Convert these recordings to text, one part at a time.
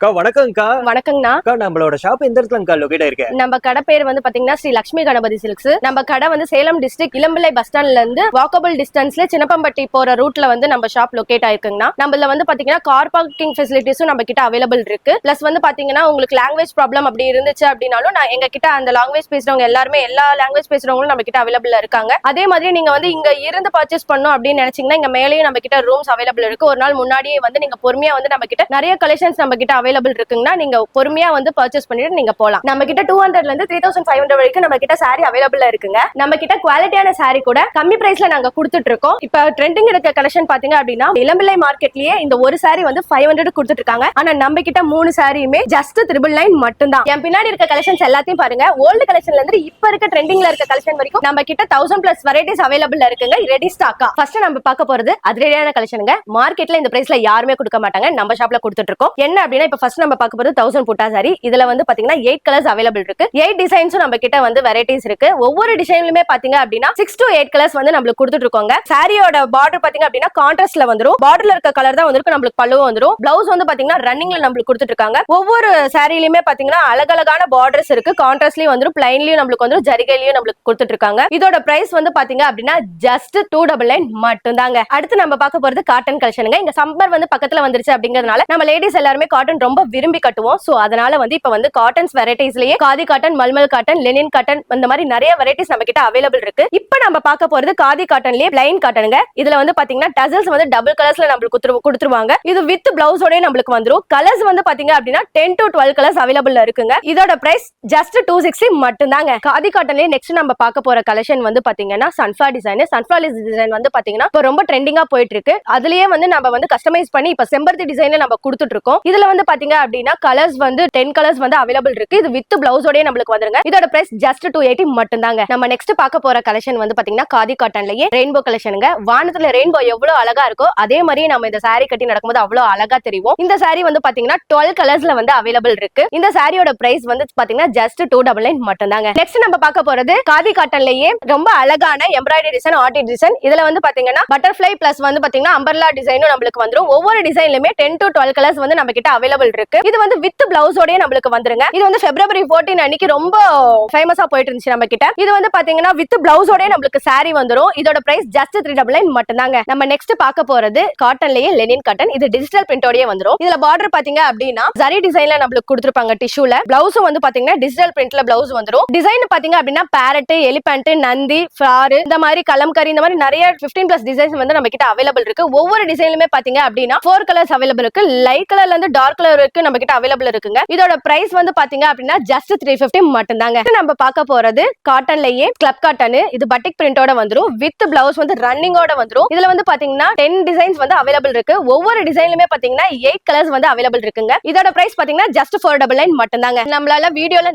வணக்கம்க்கா. வணக்கங்கண்ணா. நம்மளோட ஷாப் எந்த இடத்துலங்கா லொகேட் ஆயிருக்கு? நம்ம கடை பேர் வந்து பாத்தீங்கன்னா ஸ்ரீ லட்சுமி கணபதி சில்க்ஸ். நம்ம கடை வந்து சேலம் டிஸ்ட்ரிக்ட் இளம்பிள்ளை பஸ் ஸ்டாண்ட்ல இருந்து வாக்கபிள் டிஸ்டன்ஸ்ல சின்னப்பம்பட்டி போற ரூட்ல வந்து நம்ம ஷாப் லொகேட் ஆயிருக்குங்கண்ணா. நம்மள வந்து பாத்தீங்கன்னா கார் பார்க்கிங் ஃபெசிலிட்டிஸும் நம்ம கிட்ட அவைலபிள் இருக்கு. பிளஸ் வந்து பாத்தீங்கன்னா உங்களுக்கு லாங்குவேஜ் ப்ராப்ளம் அப்படி இருந்துச்சு அப்படின்னாலும் எங்க கிட்ட அந்த லாங்குவேஜ் பேசுறவங்க எல்லாருமே எல்லா லாங்குவேஜ் பேசுறவங்களும் நம்ம கிட்ட அவைலபிள் இருக்காங்க. அதே மாதிரி நீங்க வந்து இங்க இருந்து பர்ச்சேஸ் பண்ணணும் அப்படின்னு நினைச்சீங்கன்னா இங்க மேலேயும் நம்ம கிட்ட ரூம்ஸ் அவைலபிள் இருக்கு. ஒரு நாள் முன்னாடியே வந்து நீங்க பொறுமையா வந்து நம்ம கிட்ட நிறைய கலெக்ஷன்ஸ் நம்ம கிட்ட அவைலபிள் இருக்குங்கன்னா நீங்க பொறுமையா வந்து பர்ச்சேஸ் பண்ணிட்டு நீங்க போலாம். நம்ம கிட்ட 200 ல இருந்து 3500 வரைக்கும் நம்ம கிட்ட சாரி அவைலபிளா இருக்குங்க. நம்ம கிட்ட குவாலிட்டியான சாரி கூட கம்மி பிரைஸ்ல நாங்க கொடுத்துட்டு இருக்கோம். இப்ப ட்ரெண்டிங் இருக்க கலெக்ஷன் பாத்தீங்க அப்படின்னா இளம்பிள்ளை மார்க்கெட்லயே இந்த ஒரு சாரி வந்து 500 கொடுத்துட்டு இருக்காங்க. ஆனா நம்ம கிட்ட 3 சாரியுமே ஜஸ்ட் 999 மட்டும் தான். என் பின்னாடி இருக்க கலெக்ஷன்ஸ் எல்லாத்தையும் பாருங்க. ஓல்டு கலெக்ஷன்ல இருந்து இப்ப இருக்க ட்ரெண்டிங்ல இருக்க கலெக்ஷன் வரைக்கும் நம்ம கிட்ட 1000+ வெரைட்டிஸ் அவைலபிள் இருக்குங்க. ரெடி ஸ்டாக்கா. ஃபர்ஸ்ட் நம்ம பார்க்க போறது அதிரடியான கலெக்ஷனுங்க. மார்க்கெட்ல இந்த பிரைஸ்ல யாருமே கொடுக்க மாட்டாங்க. நம்ம ஷாப்ல கொடுத்துட்டு இருக்கோம். என்ன அப்படின்னா இப்ப ஃபர்ஸ்ட் நம்ம பார்க்க போறது 1000 புட்டா சாரி. இதுல வந்து பாத்தீங்கன்னா 8 கலர்ஸ் அவைலபிள் இருக்கு. 8 டிசைன்ஸும் நம்ம கிட்ட வந்து வெரைட்டிஸ் இருக்கு. ஒவ்வொரு டிசைன்லயுமே பாத்தீங்க அப்படின்னா 6 to 8 கலர்ஸ் வந்து நம்மளுக்கு கொடுத்துட்டு இருக்கோங்க. சாரியோட பார்டர் பாத்தீங்க அப்படின்னா கான்ட்ராஸ்ட்ல வந்துரும். பார்டர்ல இருக்க கலர் தான் வந்துருக்கு. நம்மளுக்கு பல்லுவும் வந்துரும். பிளவுஸ் வந்து பாத்தீங்கன்னா ரன்னிங்ல நம்மளுக்கு கொடுத்துட்டு இருக்காங்க. ஒவ்வொரு சாரிலயுமே பாத்தீங்கன்னா அழகழகான பார்டர்ஸ் இருக்கு. கான்ட்ராஸ்ட்லயும் வந்துரும், பிளைன்லயும் நம்மளுக்கு வந்துரும், ஜரிகைலயும் நம்மளுக்கு கொடுத்துட்டு இருக்காங்க. இதோட பிரைஸ் வந்து பாத்தீங்க அப்படின்னா ஜஸ்ட் 299 மட்டும் தாங்க. அடுத்து நம்ம பார்க்க போறது காட்டன் கலெக்ஷனுங்க. இங்க சம்மர் வந்து பக்கத்துல வந்துருச்சு அப்படிங்கறதுனால நம்ம லேடிஸ் எல்லாருமே காட்டன் ரொம்ப விரும்பி கட்டுவோம். சோ அதனால வந்து இப்ப வந்து காட்டன்ஸ் வெரைட்டிஸ்லயே khadi cotton, malmal cotton, linen cotton இந்த மாதிரி நிறைய வெரைட்டிஸ் நம்ம கிட்ட அவைலபிள் இருக்கு. இப்ப நம்ம பார்க்க போறது காதி காட்டன்லயே பிளைன் காட்டனுங்க. இதுல வந்து பாத்தீங்கன்னா டசல்ஸ் வந்து டபுள் கலர்ஸ்ல நம்மளுக்கு கொடுத்துருவாங்க. இது வித் பிளவுஸோட நம்மளுக்கு வந்துரும். கலர்ஸ் வந்து பாத்தீங்க அப்படின்னா 10 to 12 கலர்ஸ் அவைலபிள் இருக்குங்க. இதோட பிரைஸ் ஜஸ்ட் 260 மட்டும் தாங்க. காதி காட்டன்லயே நெக்ஸ்ட் நம்ம பார்க்க போற கலெக்ஷன் வந்து பாத்தீங்கன்னா சன்ஃபிளவர் டிசைன். சன்ஃபிளவர் டிசைன் வந்து பாத்தீங்கன்னா இப்ப ரொம்ப ட்ரெண்டிங்கா போயிட்டு இருக்கு. அதுலயே வந்து நம்ம வந்து கஸ்டமைஸ் பண்ணி இப்ப செம்பருத்தி டிசைன்ல நம்ம கொடுத்துட்டு இருக்கோம். இதுல வந்து பாத்தீங்க அப்படின்னா கலர்ஸ் வந்து 10 கலர்ஸ் வந்து அவைலபிள் இருக்கு. இது வித் பிளவுஸோட நம்மளுக்கு வந்துருங்க. இதோட பிரைஸ் ஜஸ்ட் 280 மட்டும் தாங்க. நம்ம நெக்ஸ்ட் பார்க்க போற கலெக்ஷன் வந்து பாத்தீங்கன்னா காதி காட்டன்லயே ரெயின்போ கலெக்ஷனுங்க. வானத்துல ரெயின்போ எவ்வளவு அழகா இருக்கோ அதே மாதிரி நம்ம இந்த சாரி கட்டி நடக்கும்போது அவ்வளவு அழகா தெரியும். இந்த சாரி வந்து பாத்தீங்கன்னா 12 கலர்ஸ்ல வந்து அவைலபிள் இருக்கு. இந்த சாரியோட பிரைஸ் வந்து பாத்தீங்கன்னா ஜஸ்ட் 299 மட்டும் தாங்க. நெக்ஸ்ட் நம்ம பார்க்க போறது காதி காட்டன்லயே ரொம்ப அழகான எம்ப்ராய்டரி டிசைன், ஆர்டி டிசைன். இதுல வந்து பாத்தீங்கன்னா பட்டர்ஃபிளை பிளஸ் வந்து பாத்தீங்கன்னா அம்பர்லா டிசைனும் நம்மளுக்கு வந்துரும். ஒவ்வொரு டிசைன்லயுமே 10 to 12 கலர்ஸ் வந்து நம்ம கிட்ட அவைலபிள் இருக்கு. இது வந்து வித் பிளவுஸோட நம்மளுக்கு வந்துருங்க. இது வந்து February 14 அன்னைக்கு ரொம்ப ஃபேமஸா போயிட்டு இருந்துச்சு நம்ம கிட்ட. இது வந்து பாத்தீங்கன்னா வித் பிளவுஸோட நம்மளுக்கு சாரி வந்துரும். இதோட பிரைஸ் ஜஸ்ட் 399 மட்டும் தாங்க. நம்ம நெக்ஸ்ட் பார்க்க போறது காட்டன்லயே லெனின் காட்டன். இது டிஜிட்டல் பிரிண்டோடயே வந்துரும். இதுல பார்டர் பாத்தீங்க அப்படின்னா ஜரி டிசைன்ல நம்மளுக்கு கொடுத்திருப்பாங்க டிஷ்யூல. பிளவுஸும் வந்து பாத்தீங்கன்னா டிஜிட்டல் பிரிண்ட்ல பிளவுஸ் வந்துரும். டிசைன் பாத்தீங்க அப்படின்னா பேரட், எலிபென்ட், நந்தி, ஃபிளார் இந்த மாதிரி கலம்கரி இந்த மாதிரி நிறைய 15+ டிசைன்ஸ் வந்து நம்ம கிட்ட அவைலபிள் இருக்கு. ஒவ்வொரு டிசைன்லுமே பாத்தீங்க அப்படின்னா 4 கலர்ஸ் அவைலபிள் இருக்கு. லைட் கலர்ல இருந்து டார்க் கலர் வரைக்கும் நம்ம கிட்ட அவைலபிள் இருக்குங்க. இதோட பிரைஸ் வந்து பாத்தீங்க அப்படின்னா ஜஸ்ட் 350 மட்டும் தாங்க. நம்ம பார்க்க போறது காட்டன்லயே கிளப் காட்டன். இது பட்டிக் பிரிண்டோட வந்துரும். வித் பிளவுஸ் வந்து ரன்னிங்கோட வந்துரும். இதுல வந்து பாத்தீங்கன்னா 10 டிசைன்ஸ் வந்து அவைலபிள் இருக்கு. ஒவ்வொரு டிசைன்லுமே பாத்தீங்கன்னா 8 கலர்ஸ் வந்து அவைலபிள் இருக்குங்க. இதோட பிரைஸ் பாத்தீங்கன்னா ஜஸ்ட் 499 மட்டும் தாங்க. நம்மளால வீடியோல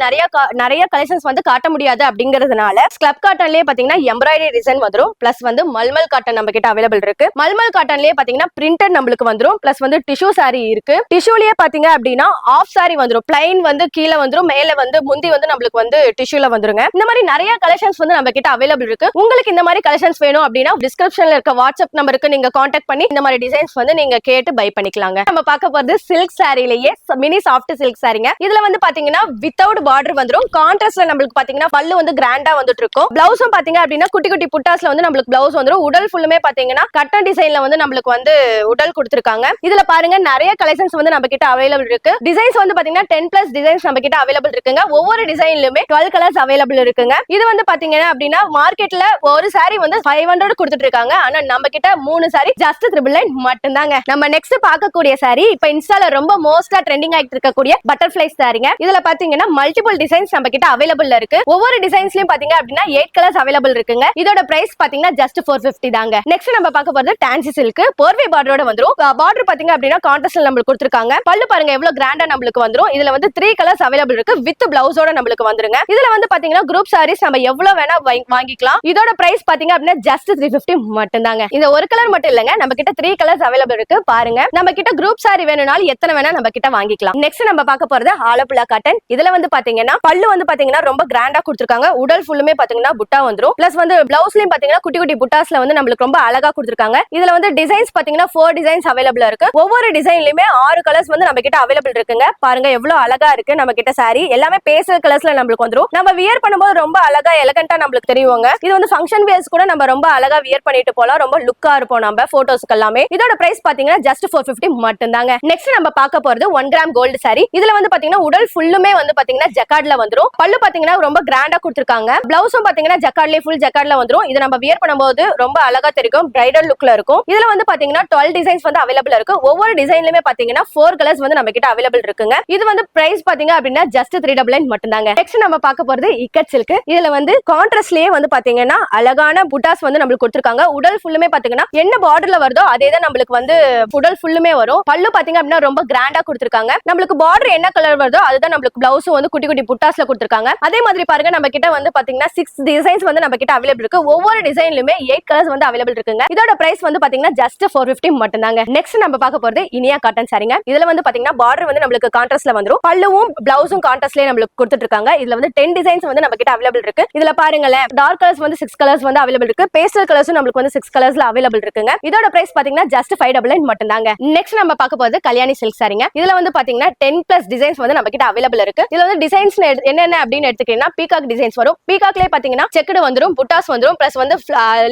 நிறைய கலெக்ஷன்ஸ் வந்து காட்ட முடியாது அப்படிங்கறதுனால கிளப் காட்டன்லயே பாத்தீங்கன்னா எம்ப்ராய்டரி டிசைன் வந்துரும். பிளஸ் வந்து மல்மல் காட்டன் நம்ம கிட்ட அவைலபிள் இருக்கு. மல்மல் காட்டன்லயே பாத்தீங்கன்னா பிரிண்டட் நம்மளுக்கு வந்துரும். பிளஸ் வந்து டிஷ்யூ சாரி இருக்கு. டிஷ்யூலயே பாத்தீங்க அப்படின்னா ஆஃப் சாரி வந்துரும். பிளைன் வந்து கீழே வந்துரும், மேல வந்து முந்தி வந்து நம்மளுக்கு வந்து டிஷ்யூல வந்துருங்க. இந்த மாதிரி நிறைய கலெக்ஷன்ஸ் வந்து நம்ம கிட்ட அவைலபிள் இருக்கு. உங்களுக்கு இந்த மாதிரி கலெக்ஷன்ஸ் வேணும் அப்படின்னா டிஸ்கிரிப்ஷன்ல இருக்க வாட்ஸ்அப் நம்பருக்கு நீங்க கான்டாக்ட் பண்ணி இந்த மாதிரி டிசைன்ஸ் வந்து நீங்க கேட்டு பை பண்ணிக்கலாங்க. நம்ம பார்க்க போறது சில்க் சாரிலேயே மினி சாஃப்ட் சில்க் சாரிங்க. இதுல வந்து பாத்தீங்கன்னா வித்தவுட் பார்டர் வந்துரும். கான்ட்ராஸ்ட்ல நம்மளுக்கு பாத்தீங்கன்னா பல்லு வந்து கிராண்டா வந்துட்டு இருக்கும். பிளவுஸும் பாத்தீங்க அப்படின்னா குட்டி குட்டி புட்டாஸ்ல வந்து நம்மளுக்கு பிளவுஸ் வந்துரும். உடல் ஃபுல்லுமே பாத்தீங்கன்னா கட்டன் டிசைன்ல வந்து நம்மளுக்கு வந்து உடல் கொடுத்திருக்காங்க. இதுல பாருங்க நிறைய கலெக்ஷன்ஸ் வந்து நம்ம கிட்ட அவைலபிள் இருக்கு. டிசைன்ஸ் வந்து பாத்தீங்கன்னா 10+ டிசைன்ஸ் நம்ம கிட்ட அவைலபிள் இருக்குங்க. ஒவ்வொரு டிசைன்லயுமே 12 கலர்ஸ் அவைலபிள் இருக்குங்க. இது வந்து பாத்தீங்கன்னா அப்படின்னா மார்க்கெட்ல ஒரு சாரி வந்து 500 கொடுத்துட்டு இருக்காங்க. ஆனா நம்ம கிட்ட 3 சாரி ஜஸ்ட் 999 மட்டும் தாங்க. நம்ம நெக்ஸ்ட் பார்க்கக்கூடிய சாரி இப்ப இன்ஸ்டால ரொம்ப மோஸ்டா ட்ரெண்டிங் ஆயிட்டு இருக்கக்கூடிய பட்டர்ஃபிளை சாரிங்க. இதுல பாத்தீங்கன்னா மல்டிபிள் டிசைன்ஸ் நம்ம கிட்ட அவைலபிள் இருக்கு. ஒவ்வொரு டிசைன்ஸ்லயும் பாத்தீங்க அப்படின்னா 8 கலர்ஸ் அவைலபிள் இருக்குங்க. இதோட பிரைஸ் பாத்தீங்கன்னா ஜஸ்ட் 450 தாங்க. நெக்ஸ்ட் நம்ம பார்க்க போறது டான்சி சில்க். போர்வை பார்டரோட வந்துரும். பார்டர் பாத்தீங்க அப்படின்னா கான்ட்ராஸ்ட்ல நம்மளுக்கு கொடுத்திருக்காங்க. பல்லு பாருங்க எவ்வளவு கிராண்டா நம்மளுக்கு வந்துரும். இதுல வந்து 3 கலர்ஸ் அவைலபிள் இருக்கு. வித் பிளவுஸோட நம்மளுக்கு வந்துருங்க. இதுல வந்து பாத்தீங்கன்னா குரூப் சாரீஸ் நம்ம எவ்வளவு வேணா வாங்கிக்கலாம். இதோட பிரைஸ் பாத்தீங்க அப்படின்னா ஜஸ்ட் 350 மட்டும் தாங்க. இந்த ஒரு கலர் மட்டும் இல்லங்க, நம்ம கிட்ட 3 கலர்ஸ் அவைலபிள் இருக்கு. பாருங்க நம்ம கிட்ட குரூப் சாரி வேணும்னாலும் எத்தனை வேணா நம்ம கிட்ட வாங்கிக்கலாம். நெக்ஸ்ட் நம்ம பார்க்க போறது ஆலப்புழா காட்டன். இதுல வந்து பாத்தீங்கன்னா பல்லு வந்து பாத்தீங்கன்னா ரொம்ப கிராண்டா கொடுத்திருக்காங்க. உடல் ஃபுல்லுமே பாத்தீங்கன்னா புட்டா வந்துரும். பிளஸ் வந்து பிளவுஸ்லயும் பாத்தீங்கன்னா குட்டி குட்டி புட்டாஸ்ல வந்து நம்மளுக்கு ரொம்ப அழகா கொடுத்திருக்காங்க. இதுல வந்து டிசைன்ஸ் பாத்தீங்கன்னா 4 டிசைன்ஸ் அவைலபிள் இருக்கு. ஒவ்வொரு டிசைன்லயுமே 6 கலர்ஸ் வந்து நம்ம கிட்ட அவைலபிள் இருக்குங்க. பாருங்க எவ்வளவு அழகா இருக்கு நம்ம கிட்ட saree. எல்லாமே பேஸ்டல் கலர்ஸ்ல நம்மளுக்கு வந்துரும். நம்ம வியர் பண்ணும்போது ரொம்ப அழகா எலகண்டா நம்மளுக்கு தெரியுங்க. இது வந்து ஃபங்க்ஷன் வேர்ஸ் கூட நம்ம ரொம்ப அழகா வியர் பண்ணிட்டு போலாம். ரொம்ப லுக்கா இருப்போம் நம்ம போட்டோஸ்க்கு எல்லாமே. இதோட பிரைஸ் பாத்தீங்கன்னா ஜஸ்ட் 450 மட்டும் தாங்க. நெக்ஸ்ட் நம்ம பார்க்க போறது 1 கிராம் கோல்டு saree. இதுல வந்து பாத்தீங்கன்னா உடல் ஃபுல்லுமே வந்து பாத்தீங்கன்னா ஜக்கார்ட்ல வந்துரும். பல்லு பாத்தீங்கன்னா ரொம்ப கிராண்டா கொடுத்திருக்காங்க. பிளவுஸும் பாத்தீங்கன்னா ஜக்கார்ட்லயே ஃபுல் ஜக்கார்ட்ல வந்துரும். இது நம்ம வியர் பண்ணும்போது ரொம்ப அழகா தெரியும். பிரைடல் லுக்ல இருக்கும். இதுல வந்து பாத்தீங்கன்னா 12 டிசைன்ஸ் வந்து அவைலபிள் இருக்கு. ஒவ்வொரு டிசைன்லயுமே பாத்தீங்கன்னா 4 கலர்ஸ் வந்து நம்ம கிட்ட அவைலபிள் இருக்குங்க. இது வந்து பிரைஸ் பாத்தீங்க அப்படின்னா ஜஸ்ட் 399 மட்டும் தாங்க. நெக்ஸ்ட் நம்ம பார்க்க போறது இக்கட் சில்க். இதுல வந்து கான்ட்ராஸ்ட்லயே வந்து பாத்தீங்கன்னா அழகான புட்டாஸ் வந்து நம்மளுக்கு கொடுத்திருக்காங்க. உடல் ஃபுல்லுமே பாத்தீங்கன்னா என்ன பார்டர்ல வருதோ அதே தான் நம்மளுக்கு வந்து உடல் ஃபுல்லுமே வரும். பல்லு பாத்தீங்க அப்படின்னா ரொம்ப கிராண்டா கொடுத்திருக்காங்க. நம்மளுக்கு பார்டர் என்ன கலர் வருதோ அதுதான் நம்மளுக்கு பிளவுஸும் வந்து குட்டி குட்டி புட்டாஸ்ல கொடுத்திருக்காங்க. அதே மாதிரி பாருங்க நம்ம கிட்ட வந்து பாத்தீங்கன்னா 6 டிசைன்ஸ் வந்து நம்ம கிட்ட அவைலபிள் இருக்கு. ஒவ்வொரு டிசைன்லயுமே 8 கலர்ஸ் வந்து அவைலபிள் இருக்குங்க. இதோட பிரைஸ் வந்து பாத்தீங்கன்னா ஜஸ்ட் 450 மட்டும் தாங்க. நெக்ஸ்ட் நம்ம பார்க்க போறது இனியா காட்டன் சாரிங்க. இதுல வந்து பாத்தீங்கன்னா பார்டர் வந்து நம்மளுக்கு கான்ட்ராஸ்ட்ல வந்துரும். பல்லுவும் பிளவுஸும் கான்ட்ராஸ்ட்லயே நம்மளுக்கு கொடுத்துட்டு இருக்காங்க. இதுல வந்து 10 டிசைன்ஸ் வந்து நம்ம கிட்ட அவைலபிள் இருக்கு. இதுல பாருங்களேன் டார்க் கலர்ஸ் வந்து 6 கலர்ஸ் வந்து அவைலபிள் இருக்கு. பேஸ்டல் கலர்ஸும் நம்மளுக்கு வந்து 6 கலர்ஸ்ல அவைலபிள் இருக்குங்க. இதோட பிரைஸ் பாத்தீங்கன்னா ஜஸ்ட் 599 மட்டும் தாங்க. நெக்ஸ்ட் நம்ம பார்க்க போறது கல்யாணி சில்க் சாரிங்க. இதுல வந்து பாத்தீங்கன்னா 10+ டிசைன்ஸ் வந்து நம்ம கிட்ட அவைலபிள் இருக்கு. இதுல வந்து டிசைன்ஸ் என்னென்ன அப்படின்னு எடுத்துக்கிட்டீங்கன்னா பீகாக் டிசைன்ஸ் வரும். பீகாக்லயே பாத்தீங்கன்னா செக்குடு வந்துரும், புட்டாஸ் வந்துரும், பிளஸ் வந்து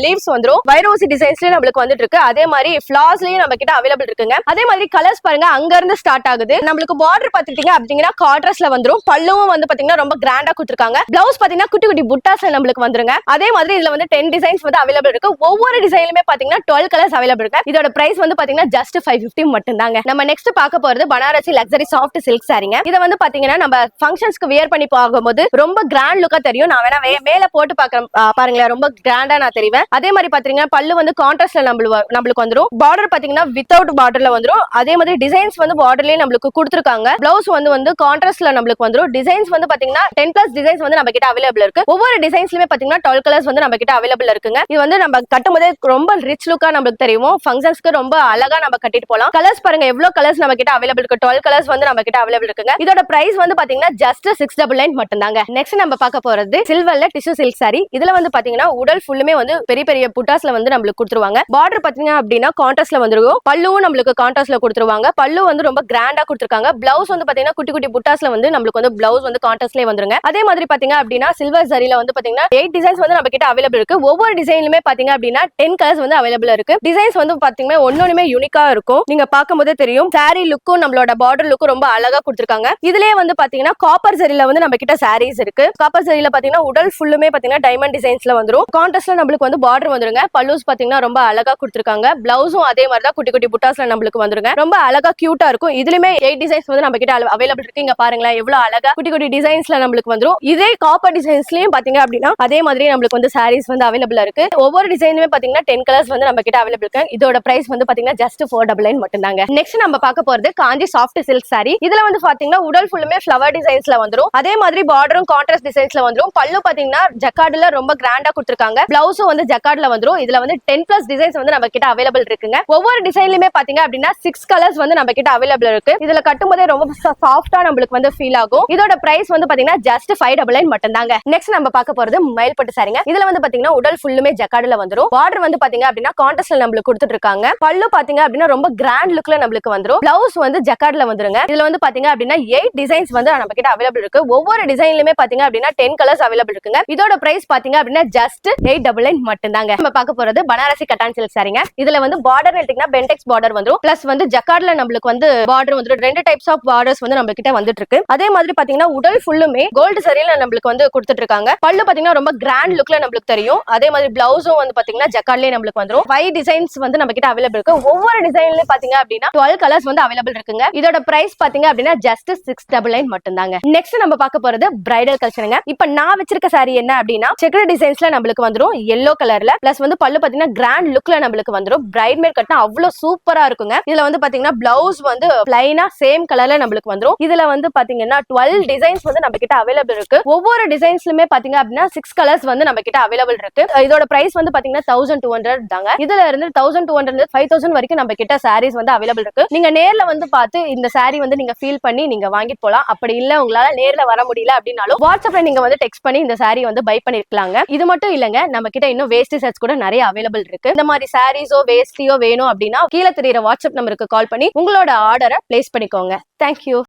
லீவ்ஸ் வந்துரும். வைரோசி டிசைன்ஸ்லயே நம்மளுக்கு வந்துட்டு இருக்கு. அதே மாதிரி ஃபிளார்ஸ்லயும் நம்ம கிட்ட அவைலபிள் இருக்குங்க. அதே மாதிரி கலர்ஸ் பாருங்க அங்க இருந்து ஸ்டார்ட் ஆகுது. நம்மளுக்கு பார்டர் பாத்துட்டீங்க அப்படிங்கன்னா கான்ட்ராஸ்ட்ல வந்துரும். பல்லுவும் வந்து பாத்தீங்கன்னா ரொம்ப கிராண்டா கொடுத்திருக்காங்க. பிளவுஸ் பாத்தீங்கன்னா குட்டி குட்டி புட்டாஸ்ல நம்மளுக்கு வந்துருங்க. அதே மாதிரி இதுல வந்து 10 டிசைன்ஸ் வந்து அவைலபிள் இருக்கு. ஒவ்வொரு டிசைன்லயுமே பாத்தீங்கன்னா 12 கலர்ஸ் அவைலபிள் இருக்கு. இதோட பிரைஸ் வந்து பாத்தீங்கன்னா ஜஸ்ட் 550 மட்டும் தாங்க. நம்ம நெக்ஸ்ட் பார்க்க போறது பனாரசி லக்ஸரி சாஃப்ட் சில்க் சாரிங்க. இத வந்து பாத்தீங்கன்னா நம்ம ஃபங்க்ஷன்ஸ்க்கு வியர் பண்ணி போகும்போது ரொம்ப கிராண்ட் லுக்கா தெரியும். நான் வேணா மேல போட்டு பாக்குறேன் பாருங்களேன். ரொம்ப கிராண்டா நான் தெரிவேன். அதே மாதிரி பாத்தீங்கன்னா பல்லு வந்து கான்ட்ராஸ்ட்ல நம்மளுக்கு வந்துரும். பார்டர் பாத்தீங்கன்னா வித்தவுட் பார்டர்ல வந்துரும். அதே மாதிரி டிசைன்ஸ் வந்து பார்டர்லயே நம்மளுக்கு கொடுத்திருக்காங்க. பிளவுஸ் வந்து கான்ட்ராஸ்ட்ல நம்மளுக்கு வந்துரும். டிசைன்ஸ் வந்து பாத்தீங்கன்னா 10+ டிசைன்ஸ் வந்து நம்ம கிட்ட அவைலபிள் இருக்கு. ஒவ்வொரு டிசைன்ஸ்லயுமே பாத்தீங்கன்னா 12 கலர்ஸ் வந்து நம்ம கிட்ட அவைலபிள் இருக்குங்க. இது வந்து நம்ம கட்டும்போதே ரொம்ப ரிச் லுக்கா நம்மளுக்கு தெரியும். ஃபங்க்ஷன்ஸ்க்கு ரொம்ப அழகா நம்ம கட்டிட்டு போலாம். கலர்ஸ் பாருங்க எவ்வளவு கலர்ஸ் நம்ம கிட்ட அவைலபிள் இருக்கு. 12 கலர்ஸ் வந்து நம்ம கிட்ட அவைலபிள் இருக்குங்க. இதோட பிரைஸ் வந்து பாத்தீங்கன்னா ஜஸ்ட் 699 மட்டும் தாங்க. நெக்ஸ்ட் நம்ம பார்க்க போறது சில்வர்ல டிஷ்யூ சில்க் சாரி. இதுல வந்து பாத்தீங்கன்னா உடல் ஃபுல்லுமே வந்து பெரிய பெரிய புட்டாஸ்ல வந்து நம்மளுக்கு கொடுத்துருவாங்க. பார்டர் பாத்தீங்க அப்படின்னா கான்ட்ராஸ்ட்ல வந்துரும். பல்லுவும் நம்மளுக்கு கான்ட்ராஸ்ட்ல கொடுத்துருவாங்க. பல்லு வந்து ரொம்ப கிராண்டா கொடுத்திருக்காங்க. பிளவுஸ் வந்து பாத்தீங்கன்னா குட்டி குட்டி புட்டாஸ்ல வந்து நம்மளுக்கு வந்து பிளவுஸ் வந்து கான்ட்ராஸ்ட்லயே வந்துருங்க. அதே மாதிரி பாத்தீங்க அப்படின்னா சில்வர் சரியில வந்து பாத்தீங்கன்னா 8 டிசைன்ஸ் வந்து நம்ம கிட்ட அவைலபிள் இருக்கு. ஒவ்வொரு டிசைன்லுமே பாத்தீங்க அப்படின்னா 10 கலர்ஸ் வந்து அவைலபிள் இருக்கு. டிசைன்ஸ் வந்து பாத்தீங்கன்னா ஒன்னொன்னுமே யூனிக்கா இருக்கும். நீங்க பாக்கும்போதே தெரியும். சாரி லுக்கும் நம்மளோட பார்டர் லுக்கும் ரொம்ப அழகா கொடுத்திருக்காங்க. இதுலயே வந்து பாத்தீங்கன்னா காப்பர் சரியில வந்து நம்ம கிட்ட சாரீஸ் இருக்கு. காப்பர் சரியில பாத்தீங்கன்னா உடல் ஃபுல்லுமே பாத்தீங்கன்னா டைமண்ட் டிசைன்ஸ்ல வந்துரும். கான்ட்ராஸ்ட்ல நம்மளுக்கு வந்து பார்டர் வந்துருங்க. பல்லூஸ் பாத்தீங்கன்னா ரொம்ப அழகா கொடுத்திருக்காங்க. பிளவுஸும் அதே மாதிரி தான் குட்டி குட்டி புட்டாஸ்ல நம்மளுக்கு வந்துருங்க. ரொம்ப அழகா கியூட்டா இருக்கும். இதுலயுமே 8 டிசைன்ஸ் வந்து நம்ம கிட்ட அவைலபிள் இருக்கு. இங்க பாருங்களேன் எவ்வளவு அழகா குட்டி குட்டி டிசைன்ஸ்ல நம்மளுக்கு வந்துரும். இதே காப்பர் டிசைன்ஸ்லயும் பாத்தீங்க அப்படின்னா அதே மாதிரி நம்மளுக்கு வந்து சாரீஸ் வந்து அவைலபிள் இருக்கு. ஒவ்வொரு டிசைனுமே பாத்தீங்கன்னா 10 கலர்ஸ் வந்து நம்ம கிட்ட அவைலபிள் இருக்கு. இதோட பிரைஸ் வந்து பாத்தீங்கன்னா ஜஸ்ட் 499 மட்டும் தாங்க. நெக்ஸ்ட் நம்ம பார்க்க போறது காஞ்சி சாஃப்ட் சில்க் சாரி. இதுல வந்து பாத்தீங்கன்னா உடல் ஃபுல்லுமே ஃப்ளவர் டிசைன்ஸ்ல வந்துரும். அதே மாதிரி பார்டரும் கான்ட்ராஸ்ட் டிசைன்ஸ்ல வந்துரும். பல்லு பாத்தீங்கன்னா ஜக்கார்ட்ல ரொம்ப கிராண்டா கொடுத்திருக்காங்க. பிளவுஸும் வந்து ஜக்கார்ட்ல வந்துரும். இதுல வந்து 10+ டிசைன்ஸ் வந்து நம்ம கிட்ட அவைலபிள் இருக்குங்க. ஒவ்வொரு டிசைன்லயுமே பாத்தீங்க அப்படின்னா 6 கலர்ஸ் வந்து நம்ம கிட்ட அவைலபிள் இருக்கு. இதுல கட்டும்போதே ரொம்ப சாஃப்டா நம்மளுக்கு வந்து ஃபீல் ஆகும். இதோட பிரைஸ் வந்து பாத்தீங்கன்னா ஜஸ்ட் 599 மட்டும் தாங்க. நெக்ஸ்ட் நம்ம பார்க்க போறது மயில்பட்டு சாரிங்க. இதுல வந்து பாத்தீங்கன்னா உடல் ஃபுல்லுமே ஜக்கார்ட்ல வந்துரும். பார்டர் வந்து பாத்தீங்க அப்படின்னா கான்ட்ராஸ்ட்ல நம்மளுக்கு கொடுத்துட்டு இருக்காங்க. பல்லு பாத்தீங்க அப்படின்னா ரொம்ப கிராண்ட் லுக்ல நம்மளுக்கு வந்துரும். பிளவுஸ் வந்து ஜக்கார்ட்ல வந்துருங்க. இதுல வந்து பாத்தீங்க அப்படின்னா 8 டிசைன்ஸ் வந்து நம்ம கிட்ட அவைலபிள் இருக்கு. ஒவ்வொரு டிசைன்லயுமே பாத்தீங்க அப்படின்னா 10 கலர்ஸ் அவைலபிள் இருக்குங்க. இதோட பிரைஸ் பாத்தீங்க அப்படின்னா ஜஸ்ட் 899 மட்டும் தாங்க. நம்ம பார்க்க போறது பனாரசி கட்டான் சில்க் சாரிங்க. இதுல வந்து பார்டர் எடுத்தீங்கன்னா பென்டெக்ஸ் பார்டர் வந்துரும். பிளஸ் வந்து ஜக்கார்ட்ல நம்மளுக்கு வந்து பார்டர் வந்துரும். 2 டைப்ஸ் ஆஃப் பார்டர்ஸ் வந்து நம்ம கிட்ட வந்துட்டு இருக்கு. அதே மாதிரி பாத்தீங்கன்னா உடல் ஃபுல்லுமே கோல்டு சரியில நம்மளுக்கு வந்து கொடுத்துட்டு இருக்காங்க. பல்லு பாத்தீங்கன்னா ரொம்ப கிராண்ட் லுக்ல நம்மளுக்கு தெரியும். அதே மாதிரி பிளவுஸும் வந்து பாத்தீங்கன்னா ஜக்கார்ட்லயே நம்மளுக்கு வந்துரும். 5 டிசைன்ஸ் வந்து நம்ம கிட்ட அவைலபிள் இருக்கு. ஒவ்வொரு டிசைன்லயும் பாத்தீங்க அப்படின்னா 12 கலர்ஸ் வந்து அவைலபிள் இருக்குங்க. இதோட பிரைஸ் பாத்தீங்க அப்படின்னா ஜஸ்ட் 699 மட்டும் தாங்க. நெக்ஸ்ட் நம்ம பார்க்க போறது பிரைடல் கலெக்ஷனுங்க. இப்ப நான் வச்சிருக்க சாரி என்ன அப்படின்னா செக்குடு டிசைன்ஸ்ல நம்மளுக்கு வந்துரும். yellow கலர்ல பிளஸ் வந்து பல்லு பாத்தீங்கன்னா கிராண்ட் லுக்ல நம்மளுக்கு வந்துரும். பிரைட் மேட் கட்டினா அவ்வளவு சூப்பரா இருக்குங்க. இதுல வந்து பாத்தீங்கன்னா பிளவுஸ் வந்து பிளைனா சேம் கலர்ல நம்மளுக்கு வந்துரும். இதுல வந்து பாத்தீங்கன்னா 12 டிசைன்ஸ் வந்து நம்ம கிட்ட அவைலபிள் இருக்கு. ஒவ்வொரு டிசைன்ஸ்லயுமே பாத்தீங்க அப்படின்னா 6 கலர்ஸ் வந்து நம்ம கிட்ட அவைலபிள் இருக்கு. இதோட பிரைஸ் வந்து பாத்தீங்கன்னா 1200 தாங்க. இதுல இருந்து 1200 5000 வரைக்கும் நம்ம கிட்ட சாரீஸ் வந்து அவைலபிள் இருக்கு. நீங்க நேர்ல வந்து பார்த்து இந்த சாரி வந்து நீங்க ஃபீல் பண்ணி நீங்க வாங்கிட்டு போலாம். அப்படி இல்ல உங்களால நேர்ல வர முடியல அப்படின்னாலும் வாட்ஸ்அப்ல நீங்க வந்து டெக்ஸ்ட் பண்ணி இந்த சாரி வந்து பை பண்ணிருக்கலாங்க. இது மட்டும் இல்லங்க, நம்ம கிட்ட இன்னும் வேஸ்டி செட்ஸ் கூட நிறைய அவைலபிள் இருக்கு. இந்த மாதிரி சாரீஸோ வேஸ்டியோ வேணும் அப்படின்னா கீழே தெரியுற வாட்ஸ்அப் நம்பருக்கு கால் பண்ணி உங்களோட ஆர்டரை ஆர்டரை பிளேஸ் பண்ணிக்கோங்க. தேங்க்யூ.